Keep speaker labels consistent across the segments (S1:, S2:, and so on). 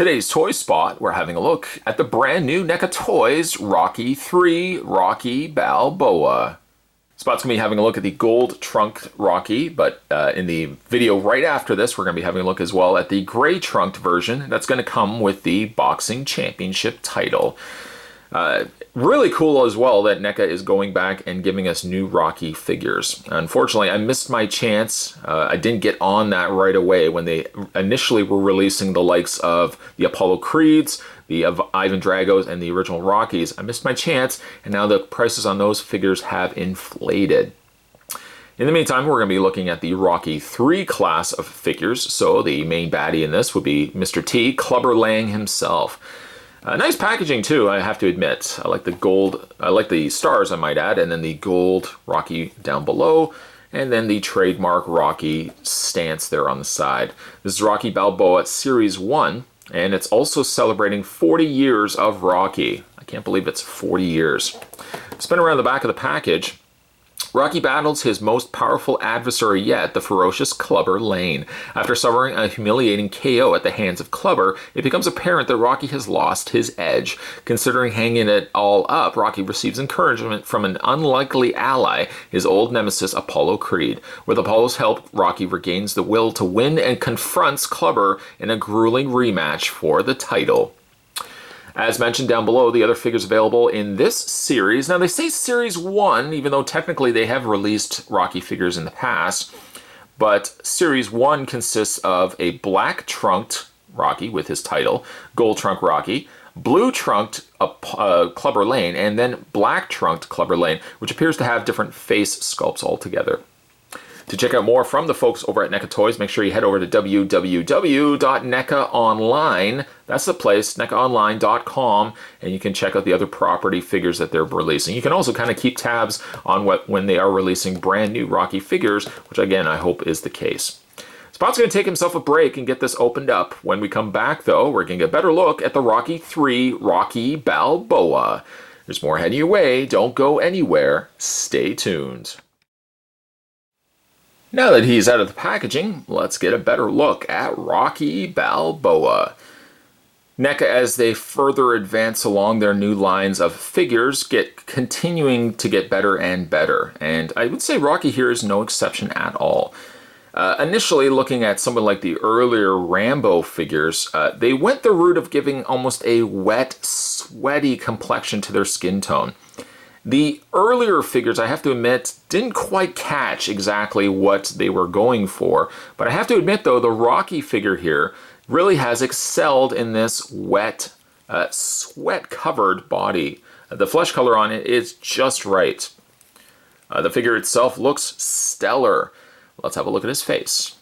S1: Today's Toy Spot, we're having a look at the brand new NECA Toys Rocky 3 Rocky Balboa. Spot's going to be having a look at the gold trunked Rocky, but in the video right after this, we're going to be having a look as well at the gray trunked version that's going to come with the boxing championship title. Really cool as well that NECA is going back and giving us new Rocky figures. Unfortunately, I missed my chance. I didn't get on that right away when they initially were releasing the likes of the Apollo Creeds, the Ivan Dragos, and the original Rockies. I missed my chance, and now the prices on those figures have inflated. In the meantime, we're going to be looking at the Rocky 3 class of figures. So the main baddie in this would be Mr. T, Clubber Lang himself. Nice packaging too, I have to admit. I like the gold, I like the stars, I might add, and then the gold Rocky down below, and then the trademark Rocky stance there on the side. This is Rocky Balboa Series 1, and it's also celebrating 40 years of Rocky. I can't believe it's 40 years. Spin around the back of the package. Rocky battles his most powerful adversary yet, the ferocious Clubber Lang. After suffering a humiliating KO at the hands of Clubber, it becomes apparent that Rocky has lost his edge. Considering hanging it all up, Rocky receives encouragement from an unlikely ally, his old nemesis Apollo Creed. With Apollo's help, Rocky regains the will to win and confronts Clubber in a grueling rematch for the title. As mentioned down below, the other figures available in this series. Now they say Series 1, even though technically they have released Rocky figures in the past. But Series 1 consists of a black trunked Rocky with his title, gold trunk Rocky, blue trunked Clubber Lang, and then black trunked Clubber Lang, which appears to have different face sculpts altogether. To check out more from the folks over at NECA Toys, make sure you head over to www.necaonline. That's the place, necaonline.com, and you can check out the other property figures that they're releasing. You can also kind of keep tabs on when they are releasing brand new Rocky figures, which again, I hope is the case. Spot's going to take himself a break and get this opened up. When we come back, though, we're going to get a better look at the Rocky 3 Rocky Balboa. There's more heading your way. Don't go anywhere. Stay tuned. Now that he's out of the packaging, let's get a better look at Rocky Balboa. NECA, as they further advance along their new lines of figures, continuing to get better and better. And I would say Rocky here is no exception at all. Initially, looking at someone like the earlier Rambo figures, they went the route of giving almost a wet, sweaty complexion to their skin tone. The earlier figures, I have to admit, didn't quite catch exactly what they were going for. But I have to admit, though, the Rocky figure here really has excelled in this wet, sweat-covered body. The flesh color on it is just right. The figure itself looks stellar. Let's have a look at his face.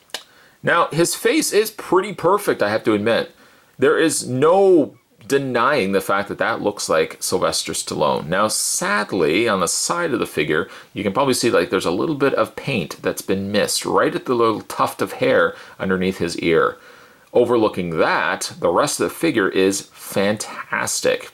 S1: Now, his face is pretty perfect, I have to admit. There is no denying the fact that that looks like Sylvester Stallone. Now, sadly, on the side of the figure, you can probably see like there's a little bit of paint that's been missed right at the little tuft of hair underneath his ear. Overlooking that, the rest of the figure is fantastic.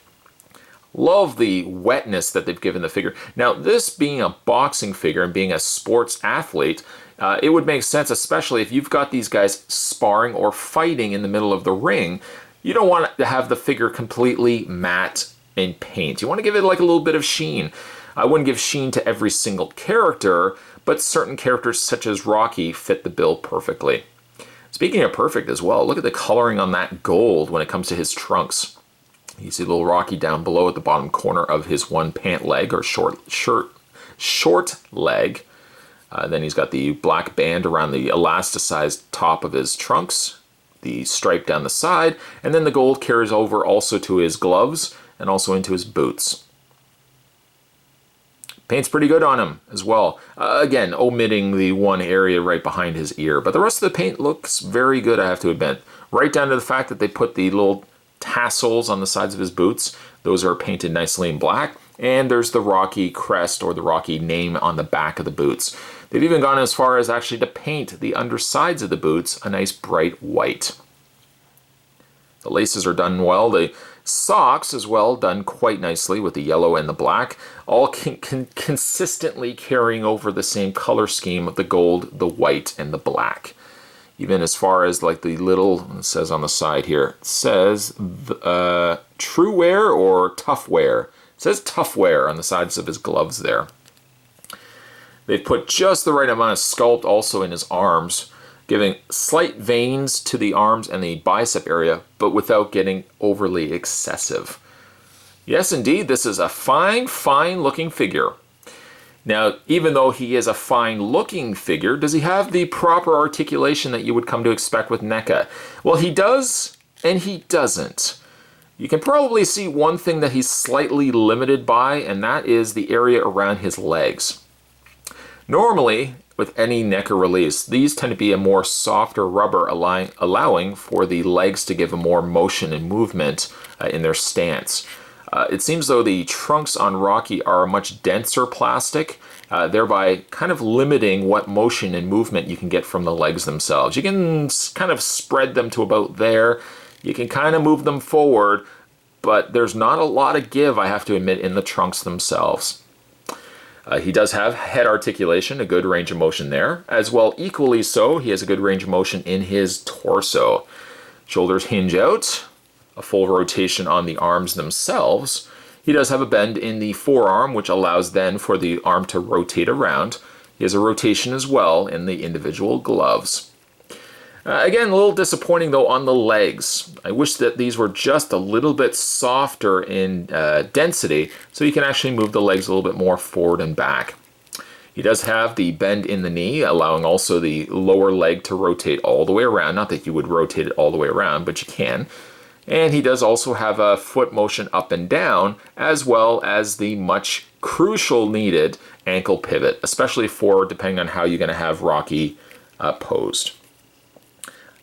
S1: Love the wetness that they've given the figure. Now, this being a boxing figure and being a sports athlete, it would make sense, especially if you've got these guys sparring or fighting in the middle of the ring. You don't want to have the figure completely matte in paint. You want to give it like a little bit of sheen. I wouldn't give sheen to every single character, but certain characters such as Rocky fit the bill perfectly. Speaking of perfect as well, look at the coloring on that gold when it comes to his trunks. You see little Rocky down below at the bottom corner of his one pant leg or short leg. Then he's got the black band around the elasticized top of his trunks, the stripe down the side, and then the gold carries over also to his gloves and also into his boots. Paint's pretty good on him as well. Again, omitting the one area right behind his ear, but the rest of the paint looks very good, I have to admit. Right down to the fact that they put the little tassels on the sides of his boots. Those are painted nicely in black. And there's the Rocky crest or the Rocky name on the back of the boots. They've even gone as far as actually to paint the undersides of the boots a nice bright white. The laces are done well. The socks as well done quite nicely with the yellow and the black, all consistently carrying over the same color scheme of the gold, the white, and the black. even as far as like the little, it says on the side here, it says true wear or tough wear. It says tough wear on the sides of his gloves there. They've put just the right amount of sculpt also in his arms, giving slight veins to the arms and the bicep area, but without getting overly excessive. Yes, indeed, this is a fine, fine looking figure. Now, even though he is a fine looking figure, does he have the proper articulation that you would come to expect with NECA? Well, he does and he doesn't. You can probably see one thing that he's slightly limited by, and that is the area around his legs. Normally, with any NECA release, these tend to be a more softer rubber, allowing for the legs to give a more motion and movement in their stance. It seems though the trunks on Rocky are a much denser plastic, thereby kind of limiting what motion and movement you can get from the legs themselves. You can kind of spread them to about there. You can kind of move them forward, but there's not a lot of give, I have to admit, in the trunks themselves. He does have head articulation, a good range of motion there. As well, equally so, he has a good range of motion in his torso. Shoulders hinge out, a full rotation on the arms themselves. He does have a bend in the forearm, which allows then for the arm to rotate around. He has a rotation as well in the individual gloves. Again, a little disappointing though on the legs. I wish that these were just a little bit softer in density, so you can actually move the legs a little bit more forward and back. He does have the bend in the knee, allowing also the lower leg to rotate all the way around. Not that you would rotate it all the way around, but you can. And he does also have a foot motion up and down, as well as the much crucial needed ankle pivot, especially for depending on how you're going to have Rocky posed.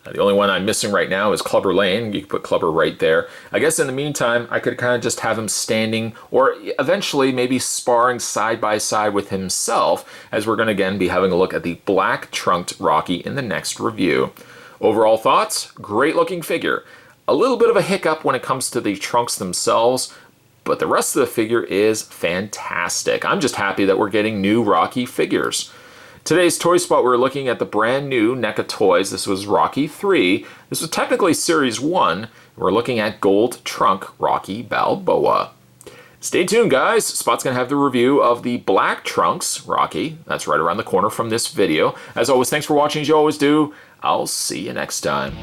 S1: The only one I'm missing right now is Clubber Lane. You can put Clubber right there. I guess in the meantime, I could kind of just have him standing or eventually maybe sparring side by side with himself, as we're going to again be having a look at the black trunked Rocky in the next review. Overall thoughts? Great looking figure. A little bit of a hiccup when it comes to the trunks themselves, but the rest of the figure is fantastic. I'm just happy that we're getting new Rocky figures. Today's Toy Spot, we're looking at the brand new NECA toys. This was Rocky 3. This was technically Series 1. We're looking at Gold Trunk Rocky Balboa. Stay tuned, guys. Spot's going to have the review of the black trunks Rocky. That's right around the corner from this video. As always, thanks for watching as you always do. I'll see you next time.